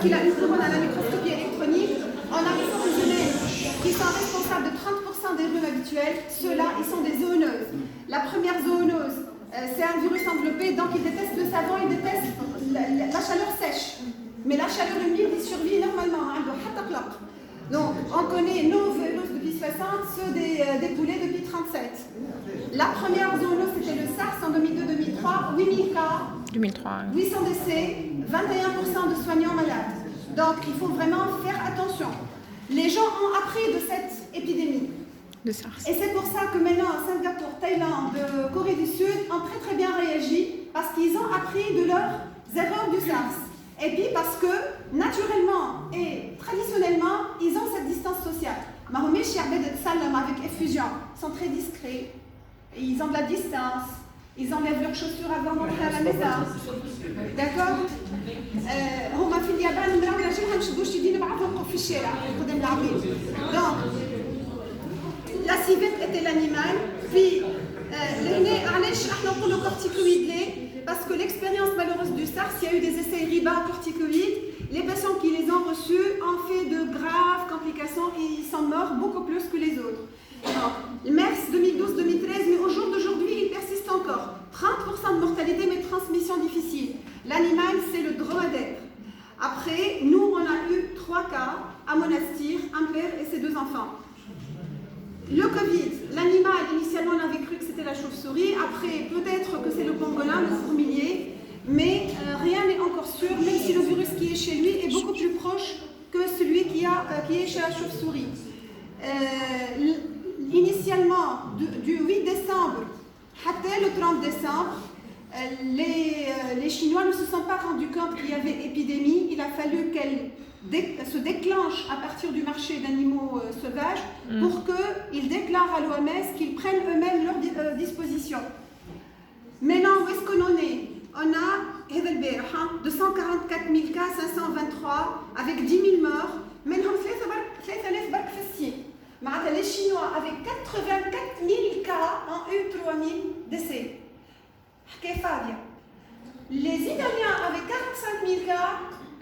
qu'il a une couronne à la microscopie électronique, on a des fonctionnaires qui sont responsables de 30% des rhumes habituels. Ceux-là, ils sont des zoonoses. La première zoonose, c'est un virus enveloppé, donc ils détestent le savon, ils détestent la chaleur sèche. Mais la chaleur humide, ils survivent normalement. Donc, on connaît nos virus depuis 60, ceux des poulets depuis 37. La première zoonose, c'était le SARS en 2002-2003, 8000 cas, 2003. 800 décès, 21% de soignants malades. Donc, il faut vraiment faire attention. Les gens ont appris de cette épidémie. De SARS. Et c'est pour ça que maintenant, Singapour, Thaïlande, Corée du Sud ont très très bien réagi parce qu'ils ont appris de leurs erreurs du SARS. Et puis parce que, naturellement et traditionnellement, ils ont cette distance sociale. Mahomet Chiabed et Salam avec effusion sont très discrets. Ils ont de la distance. Ils enlèvent leurs chaussures avant d'entrer à la maison. D'accord? هما في اليابان مراو راجعين مشدوش يدينوا بعضهم في الشارع قدام العبيد. Donc, la civette était l'animal. Puis, le corticoïde, parce que l'expérience malheureuse du SARS, il y a eu des essais riba corticoïdes. Les patients qui les ont reçus ont fait de graves complications et ils sont morts beaucoup plus que les autres. Donc, MERS 2012-2013, mais au jour d'aujourd'hui, il persiste encore. 30% de mortalité, mais transmission difficile. L'animal, c'est le dromadaire. Après, nous, on a eu 3 cas à Monastir, un père et ses 2 enfants. Le Covid, l'animal, initialement, on avait cru que c'était la chauve-souris. Après, peut-être que c'est le pangolin, le fourmilier. Mais rien n'est encore sûr, même si le virus qui est chez lui est beaucoup plus proche que celui qui est chez la chauve-souris. Initialement, du 8 décembre jusqu'au le 30 décembre, les Chinois ne se sont pas rendus compte qu'il y avait épidémie. Il a fallu qu'elle se déclenche à partir du marché d'animaux sauvages pour qu'ils déclarent à l'OMS qu'ils prennent eux-mêmes leurs dispositions. Maintenant, où est-ce qu'on en est? On a 244 000 cas, 523, avec 10 000 morts. Maintenant, 3000 barques faciles. Les Chinois, avec 84 000 cas, ont eu 3 000 décès. Les Italiens, avec 45 000 cas,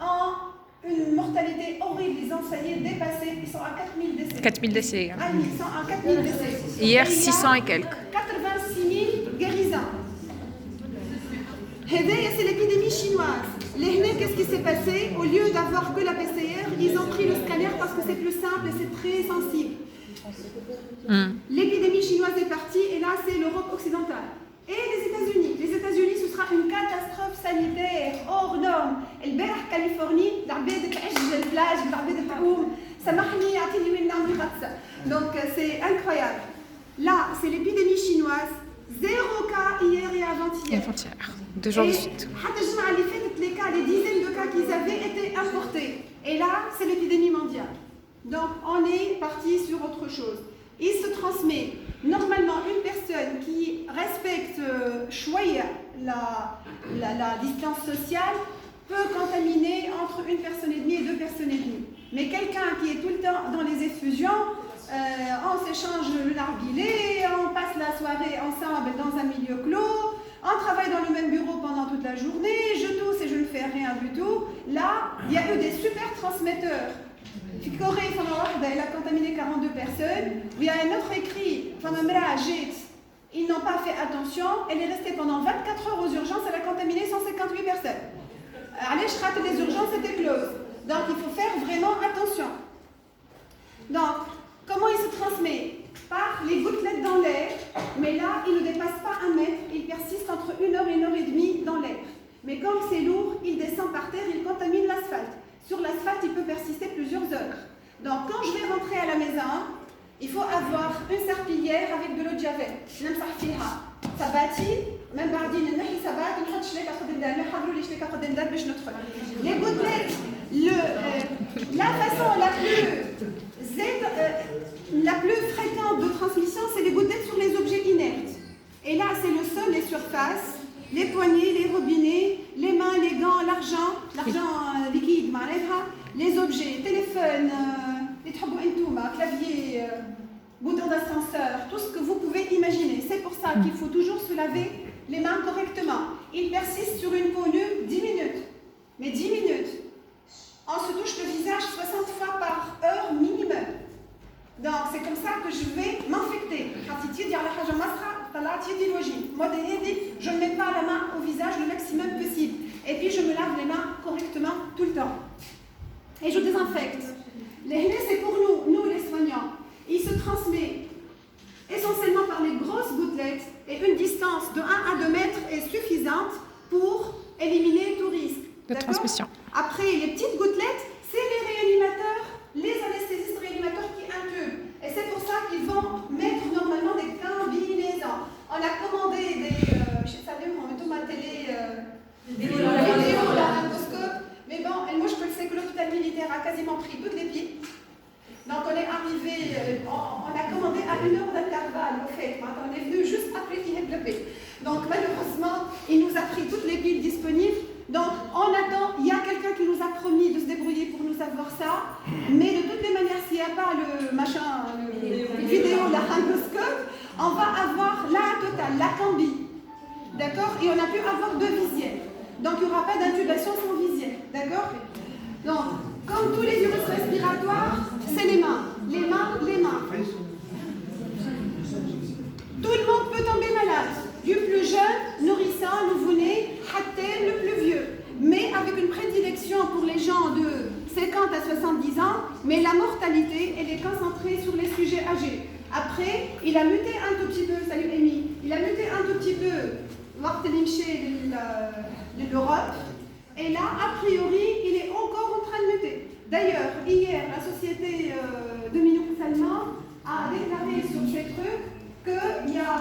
ont une mortalité horrible. Ils ont, ça y est, dépassé. Ils sont à 4 000 décès. 4 000 décès. Ah, ils sont à 4 000 décès. Hier, 600 et quelques. 86 000 guérisons. C'est l'épidémie chinoise. Les Hné, qu'est-ce qui s'est passé? Au lieu d'avoir que la PCR, ils ont pris le scanner parce que c'est plus simple et c'est très sensible. L'épidémie chinoise est partie et là, c'est l'Europe occidentale. Et les États-Unis. Les États-Unis, ce sera une catastrophe sanitaire hors norme. البارح Californie, العباد تعج البلاج, العباد تعوم, سامحني اعطيني وين نعمل غطسة. Donc c'est incroyable. Là, c'est l'épidémie chinoise. 0 cas hier et avant-hier. Avant-hier, 2 jours de suite. Les cas, les dizaines de cas qu'ils avaient étaient importés. Et là, c'est l'épidémie mondiale. Donc, on est parti sur autre chose. Il se transmet. Normalement, une personne qui respecte la distance sociale peut contaminer entre 1 personne et demie et 2 personnes et demie. Mais quelqu'un qui est tout le temps dans les effusions, on s'échange le narguilé, on passe la soirée ensemble dans un milieu clos, on travaille dans le même bureau pendant toute la journée, je tousse et je ne fais rien du tout. Là, il y a eu des super transmetteurs. Corée, elle a contaminé 42 personnes. Il y a un autre écrit, ils n'ont pas fait attention, elle est restée pendant 24 heures aux urgences, elle a contaminé 158 personnes. Les urgences étaient closes. Donc il faut faire vraiment attention. Donc, comment il se transmet? Par les gouttelettes dans l'air, mais là, il ne dépasse pas 1 mètre, il persiste entre 1 heure et 1 heure et demie dans l'air. Mais comme c'est lourd, il descend par terre, il contamine l'asphalte. Sur l'asphalte, il peut persister plusieurs heures. Donc, quand je vais rentrer à la maison, il faut avoir une serpillière avec de l'eau de javel. même بعدين نحي ثبات نحط شريكه قدام نحضروا لي شريكه قدام باش ندخل. Les gouttelettes, la façon la plus fréquente de transmission, c'est les gouttelettes sur les objets inertes. Et là, c'est le sol, les surfaces, les poignées, les robinets, les mains, les gants, l'argent liquide, les objets, téléphone, les clavier, bouton d'ascenseur, tout ce que vous pouvez imaginer. C'est pour ça qu'il faut toujours se laver les mains correctement. Il persiste sur une peau nue 10 minutes. Mais 10 minutes. On je vais m'infecter. Moi, je ne mets pas la main au visage le maximum possible. Et puis, je me lave les mains correctement tout le temps. Et je désinfecte. Les henné, c'est pour nous les soignants. Il se transmet essentiellement par les grosses gouttelettes et une distance de 1 à 2 mètres est suffisante pour éliminer tout risque. De transmission. Après, les petites gouttelettes, c'est les réanimateurs, les anesthésistes réanimateurs qui intubent. Et c'est pour ça qu'ils vont mettre normalement des combinaisons. On a commandé des, je sais pas, on met tout ma télé, vidéo, laryngoscope. Mais bon, et moi je peux le sais que l'hôpital militaire a quasiment pris toutes les piles. Donc on est arrivé, on a commandé à 1 heure d'intervalle, au fait. On est venu juste après qu'il ait développé. Donc malheureusement, il nous a pris toutes les piles disponibles. Donc on attend, il y a quelqu'un qui nous a promis de se débrouiller pour nous avoir ça. Mais de toutes les manières, s'il n'y a pas le machin, le vidéo, laryngoscope, on va avoir la totale, la combi. D'accord? Et on a pu avoir 2 visières. Donc il n'y aura pas d'intubation sans visière. D'accord? Donc, comme tous les virus respiratoires, c'est les mains. Les mains, les mains. Tout le monde peut tomber malade. Du plus jeune, nourrissant, nouveau-né, hatem, le plus vieux. Mais avec une prédilection pour les gens de 50 à 70 ans, mais la mortalité, elle est concentrée sur les sujets âgés. Après, il a muté un tout petit peu, salut Amy, il a muté un tout petit peu l'Europe. Et là, a priori, il est encore en train de muter. D'ailleurs, hier, la société de Minouk Salman a déclaré sur ces trucs qu'il y a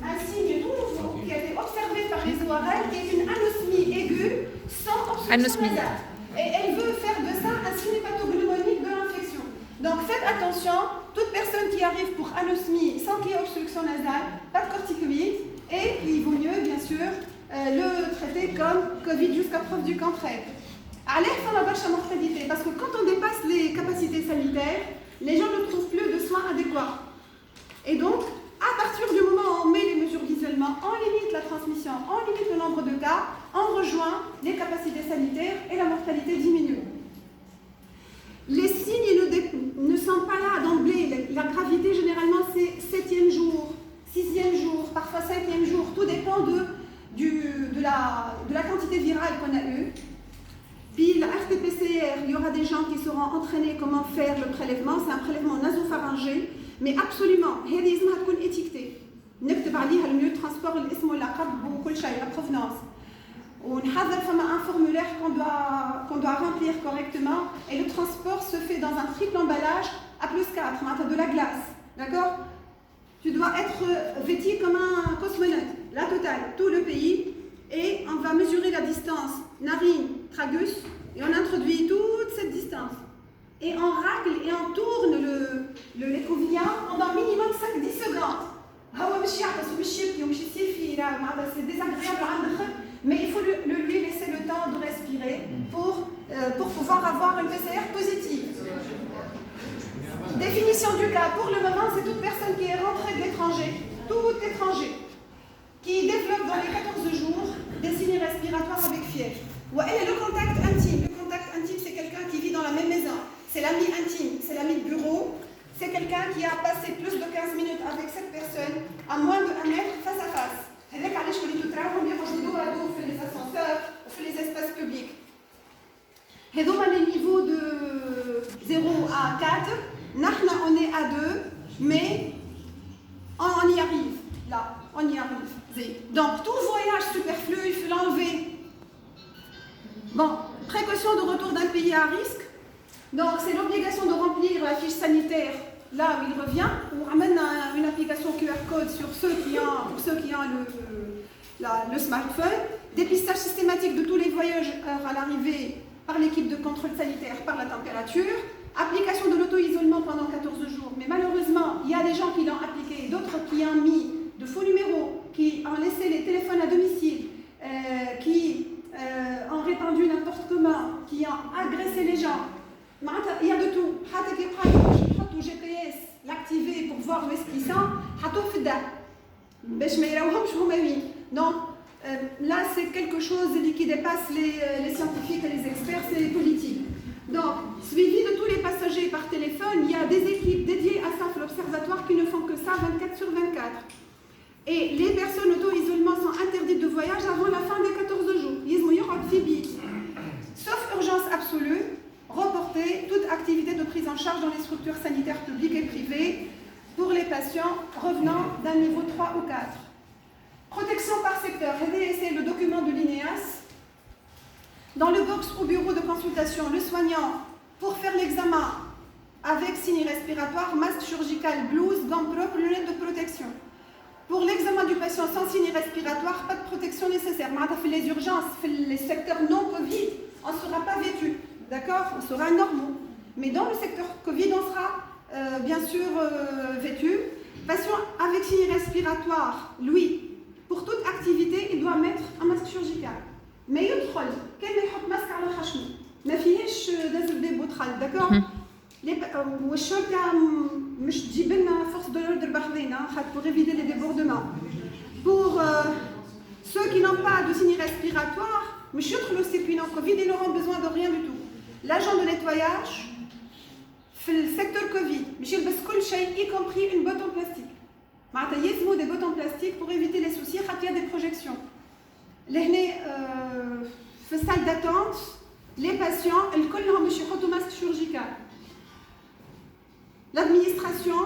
un signe tout nouveau qui a été observé par les ORL, qui est une anosmie aiguë sans obstruction nasale. Et elle veut faire de ça un signe pathognomonique de l'infection. Donc faites attention, toute personne qui arrive pour anosmie sans qu'il y ait obstruction nasale, pas de corticoïdes, et il vaut mieux, bien sûr, le traiter comme Covid jusqu'à preuve du contraire. Alerte à la vache à mortalité, parce que quand on dépasse les capacités sanitaires, les gens ne trouvent plus de soins adéquats. Et donc, à partir du moment où on met les mesures d'isolement, on limite la transmission, on limite le nombre de cas, on rejoint les capacités sanitaires et la mortalité diminue. Les signes ne sont pas là d'emblée. La gravité, généralement, c'est 7e jour, 6e jour, parfois 5e jour. Tout dépend de la quantité virale qu'on a eue. Puis la RT-PCR, il y aura des gens qui seront entraînés comment faire le prélèvement. C'est un prélèvement nasopharyngé, mais absolument, هذه اسمها تكون étiquetée. نكتب عليها le lieu de transport, الاسم واللقب وكل شيء, la provenance. ونحضر فما un formulaire qu'on doit remplir correctement et le transport se fait dans un triple emballage à +4, معناتها de la glace. D'accord? Tu dois être vêtu comme un cosmonaute, la totale, tout le pays, et on va mesurer la distance narine, tragus, et on introduit toute cette distance. Et on racle et on tourne l'écouvillon pendant minimum 5-10 secondes. C'est désagréable, mais il faut lui laisser le temps de respirer pour pouvoir avoir une PCR positive. Définition du cas, pour le moment, c'est toute personne qui est rentrée de l'étranger, tout étranger, qui développe dans les 14 jours des signes respiratoires avec fièvre. Et le contact intime. Le contact intime, c'est quelqu'un qui vit dans la même maison. C'est l'ami intime, c'est l'ami de bureau. C'est quelqu'un qui a passé plus de 15 minutes avec cette personne à moins de 1 mètre face à face. C'est-à-dire qu'à l'échelle de travail, on fait les ascenseurs, on fait les espaces publics. Et donc, on est niveau de 0 à 4. Nahna, on est à 2, mais on y arrive. Là, on y arrive. Donc, tout voyage superflu, il faut l'enlever. Bon, précaution de retour d'un pays à risque. Donc, c'est l'obligation de remplir la fiche sanitaire là où il revient. On ramène une application QR code pour ceux qui ont le smartphone. Dépistage systématique de tous les voyageurs à l'arrivée par l'équipe de contrôle sanitaire par la température. Application de l'auto-isolement pendant 14 jours. Mais malheureusement, il y a des gens qui l'ont appliqué, d'autres qui ont mis de faux numéros, qui ont laissé les téléphones à domicile, qui ont répandu n'importe comment, qui ont agressé les gens. Il y a de tout. Le GPS, l'activer pour voir où est-ce qu'ils sont. Donc là, c'est quelque chose qui dépasse les scientifiques et les experts, c'est politique. Donc, suivi de tous les passagers par téléphone, il y a des équipes dédiées à ça, l'Observatoire 4. Et les personnes auto-isolement sont interdites de voyage avant la fin des 14 jours. Sauf urgence absolue, reporter toute activité de prise en charge dans les structures sanitaires publiques et privées pour les patients revenant d'un niveau 3 ou 4. Protection par secteur. C'est le document de l'INEAS. Dans le box au bureau de consultation, le soignant, pour faire l'examen avec signe respiratoire, masque chirurgical, blouse, gants propres, lunettes de protection. Pour l'examen du patient sans signe respiratoire, pas de protection nécessaire. Les urgences, les secteurs non Covid, on ne sera pas vêtu. D'accord? On sera normaux. Mais dans le secteur Covid, on sera bien sûr vêtu. Patient avec signe respiratoire, lui, pour toute activité, il doit mettre un masque chirurgical. Mais il y a un masque à la khashmi. ما فيهاش داز بوطخال داكور واش كاع مش تجيب لنا فورس دو لوردر بحذينا خاطر pour éviter les débordements. Pour ceux qui n'ont pas de signe respiratoire مش يدخلوا السيركوي نون كوفيد, ils n'auront besoin de rien du tout. L'agent de nettoyage في السيكتور كوفيد مش يلبس كل شيء y compris une botte en plastique. معناتها يلزموا des bottes en plastique pour éviter les soucis خاطر il y a des projections. لهنا في السال d'attente les patients, ils ont un masque chirurgical. L'administration,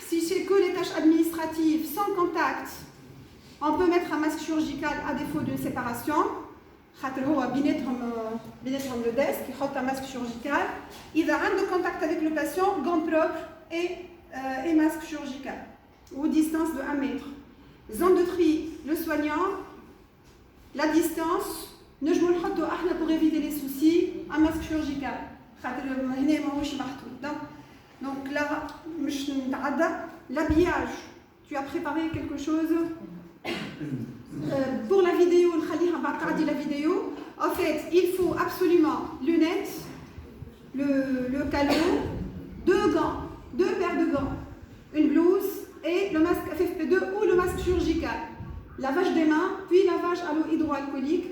si c'est que les tâches administratives sans contact, on peut mettre un masque chirurgical à défaut d'une séparation. Le desk, il faut un masque chirurgical. Il a un contact avec le patient, gants propres et masque chirurgical, ou distance de 1 mètre. Zone de tri, le soignant, la distance. نجمو نحطو احنا pour éviter les soucis un masque chirurgical خاطر هنا ماهوش محطوط. Donc là مش نتعدى. L'habillage, tu as préparé quelque chose pour la vidéo, نخليها بعد تعدي la vidéo. En fait, il faut absolument lunettes, le calot, 2 gants, 2 paires de gants, une blouse et le masque FFP2 ou le masque chirurgical. Lavage des mains, puis lavage à l'eau hydroalcoolique.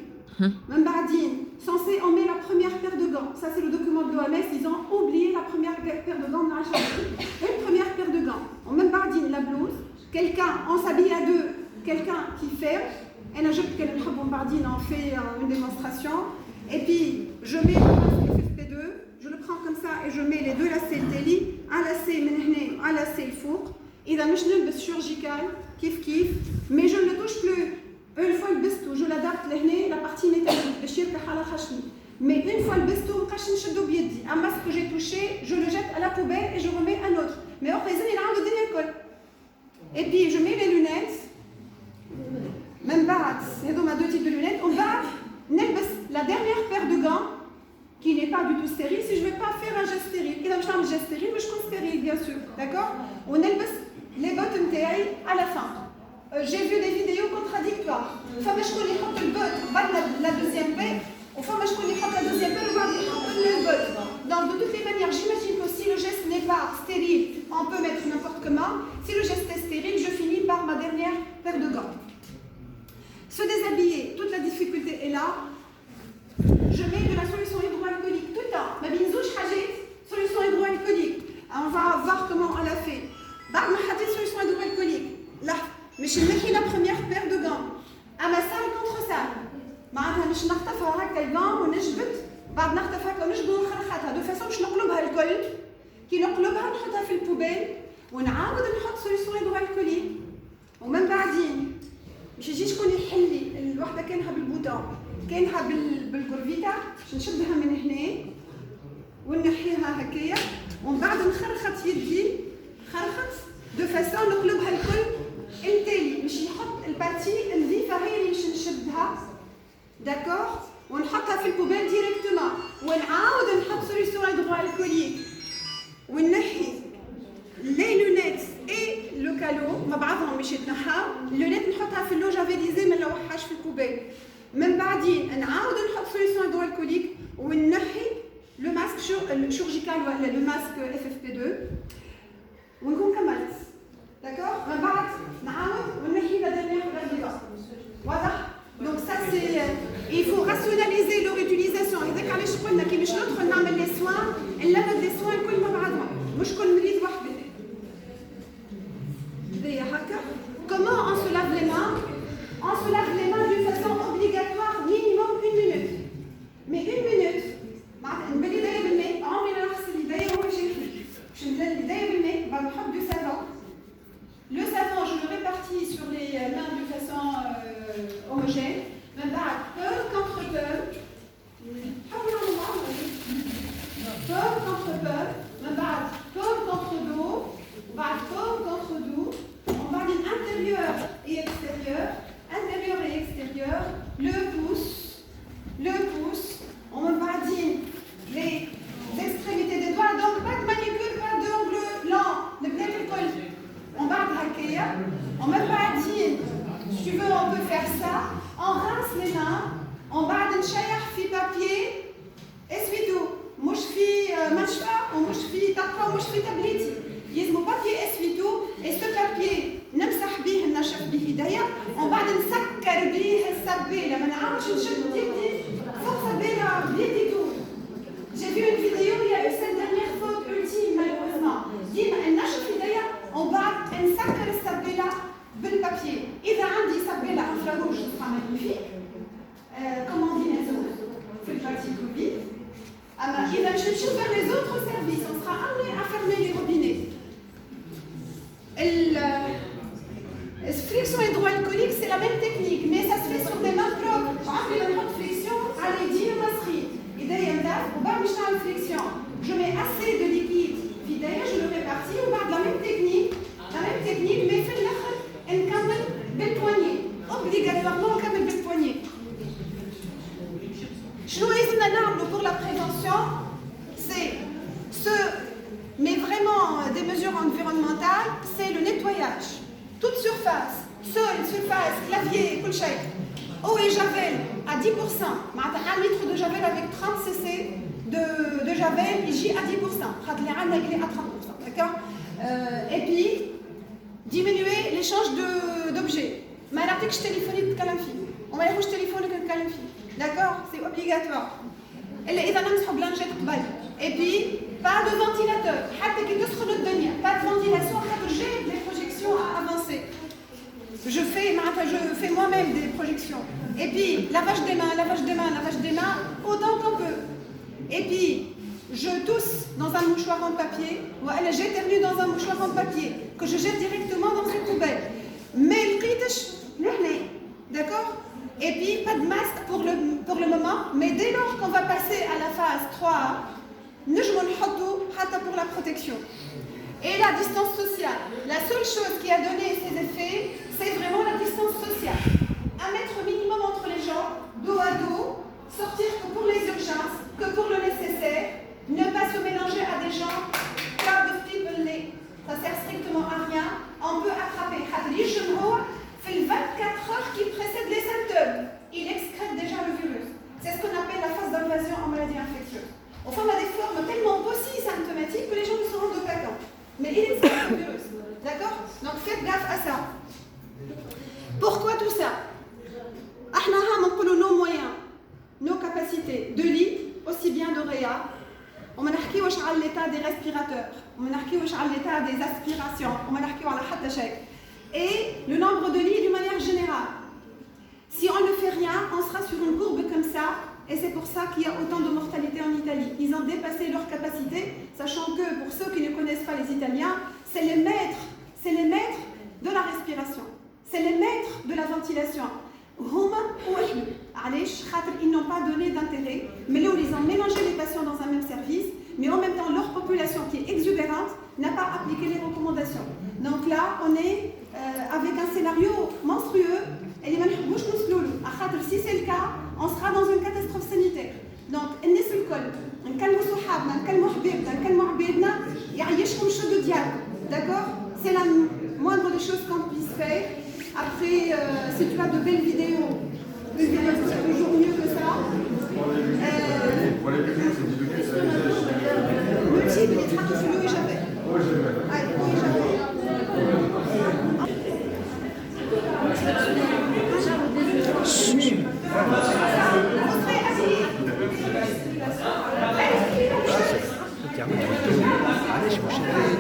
Même Bardine, censé on met la première paire de gants. Ça c'est le document de l'OMS, ils ont oublié la première paire de gants dans la chambre. Une première paire de gants. On met Bardine, la blouse. Quelqu'un, on s'habille à 2, quelqu'un qui ferme. Et là je bombardine, on fait une démonstration. Et puis je mets le masque FFP2, je le prends comme ça et je mets les 2 lacets le télé, un lacet menhné, un lacet le four. Et là je le chirurgical, kif kif, mais je ne le touche plus. Une fois le besto, je l'adapte la partie métallique, le chir à la khashmi. Mais une fois le besto, un masque que j'ai touché, je le jette à la poubelle et je remets un autre. Mais en raison, il a un de l'école. Et puis je mets les lunettes, même barat, c'est donc 2 types de lunettes. On va la dernière paire de gants, qui n'est pas du tout stérile, si je ne vais pas faire un geste stérile. Et donc je fais un geste stérile, mais je compte stérile, bien sûr. D'accord? On élève les bottes à la fin. J'ai vu des vidéos contradictoires. Femme je connais la deuxième paire, ou femme je connais la deuxième paire, ou le botte. Donc de toutes les manières, j'imagine que si le geste n'est pas stérile, on peut mettre n'importe comment. Si le geste est stérile, je finis par ma dernière paire de gants. Se déshabiller, toute la difficulté est là. Je mets de la solution hydroalcoolique tout le temps. Ma binzouche hajit, solution hydroalcoolique. On va voir comment on l'a fait. Bah, ma hajit, solution hydroalcoolique. Là. مش نحي لا بروميير بير دو غان اما سال كونتر سال معناتها مش نخطفها هكا الغان ونجبد بعد نخطف هكا ونجبد ونخرخاتها دو فاسون باش نقلبها الكل كي نقلبها نحطها في البوبيل ونعاود نحط سوليسيون هيدروالكوليك ومن بعدين باش يجي شكون يحل لي الوحده كانها بالبوطون كانها بالكورفيتا باش نشدها من هنا ونحيها هكايا ومن بعد نخرخط يدي خرخط دو فاسون نقلبها الكل التالي باش نحط الباتي الفيفا هي اللي باش نشدها داكور ونحطها في البوبيل ديريكتومون ونعاود نحط سوليسيون هيدروالكوليك ونحي لي لونيت اي لو كالو مع بعضهم باش يتنحاو اللونيت نحطها في اللو جافيليزي ما نلوحهاش في البوبيل من بعدين نعاود نحط سوليسيون هيدروالكوليك ونحي لو ماسك شيرورجيكال ولا لو ماسك FFP2 ونكون كملت. D'accord? من بعد نعاود ونحي la dernière paire. واضح؟ Donc ça c'est il faut rationaliser leur utilisation. هذاك علاش قلنا كي باش ندخل نعمل لي سوان نلمد لي سوان كل مع بعضهم مش كل مريض وحده. هذايا هكا ومن بعد نسكر بيه السبيله ما نعاودش نشد يدي فوق سبيله بيدي طول. J'ai vu une vidéo, il y a eu cette dernière faute ultime malheureusement. ديما ننشف ايديا ومن بعد نسكر السبيله بالبابيي. اذا عندي سبيله انفراروج تبقى ماغنيفيك كومون دي نازو في البراتيك كوفيد. اما اذا باش نمشيو vers les autres services on sera amené à fermer les robinets. La friction hydroalcoolique, c'est la même technique, mais ça se fait sur des mains propres. Par exemple, la friction à l'édit ou masserie. Et d'ailleurs, on va mettre la friction. Je mets assez de liquide, je le répartis, on va de la même technique, mais fait l'autre, un câble bel poignet. Obligatoirement, un câble bel poignet. Pour la prévention, c'est mais vraiment des mesures environnementales, c'est le nettoyage. Toute surface, sol, surface, clavier, colchette, eau et javel à 10%. Un litre de javel avec 30 cc de javel, il gît à 10%. Il est à 30%. D'accord. Et puis, diminuer l'échange d'objets. Mais il y a un téléphone de Kalamfi. On va y avoir un téléphone de Kalamfi. D'accord. C'est obligatoire. Et puis, pas de ventilateur. Pas de ventilation, j'ai des projections à avancer. Je fais moi-même des projections. Et puis, lavage des mains, autant qu'on peut. Et puis, je tousse dans un mouchoir en papier, ou j'éternue dans un mouchoir en papier, que je jette directement dans une poubelle. Mais le kritish, d'accord. Et puis, pas de masque pour le moment, mais dès lors qu'on va passer à la phase 3A, nous pour la protection. Et la distance sociale. La seule chose qui a donné ces effets, c'est vraiment la distance sociale. 1 mètre minimum entre les gens, dos à dos, sortir que pour les urgences, que pour le nécessaire, ne pas se mélanger à des gens, pas de flipper. Ça sert strictement à rien. On peut attraper. Fait 24 heures qui précèdent les symptômes. Il excrète déjà le virus. C'est ce qu'on appelle la phase d'invasion en maladie infectieuse. Enfin, on a des formes tellement aussi symptomatiques que les gens ne se rendent pas compte. Mais il excrète le virus. D'accord. Donc faites gaffe à ça. Pourquoi tout ça? Nos moyens, nos capacités de lit, aussi bien de réa. On va parler de l'état des respirateurs. On va parler de l'état des aspirations. On va parler de la hattachek. Et le nombre de lits d'une manière générale. Si on ne fait rien, on sera sur une courbe comme ça, et c'est pour ça qu'il y a autant de mortalité en Italie. Ils ont dépassé leur capacité, sachant que pour ceux qui ne connaissent pas les Italiens, c'est les maîtres de la respiration, c'est les maîtres de la ventilation. Ils n'ont pas donné d'intérêt, mais là où ils ont mélangé les patients dans un même service, mais en même temps leur population qui est exubérante n'a pas appliqué les recommandations. Donc là, on est avec un scénario monstrueux. Et si c'est le cas, on sera dans une catastrophe sanitaire. Donc, d'accord. C'est la moindre des choses qu'on puisse faire. Après, si tu as de belles vidéos, c'est toujours mieux que ça. Multiple, les traductions et j'avais.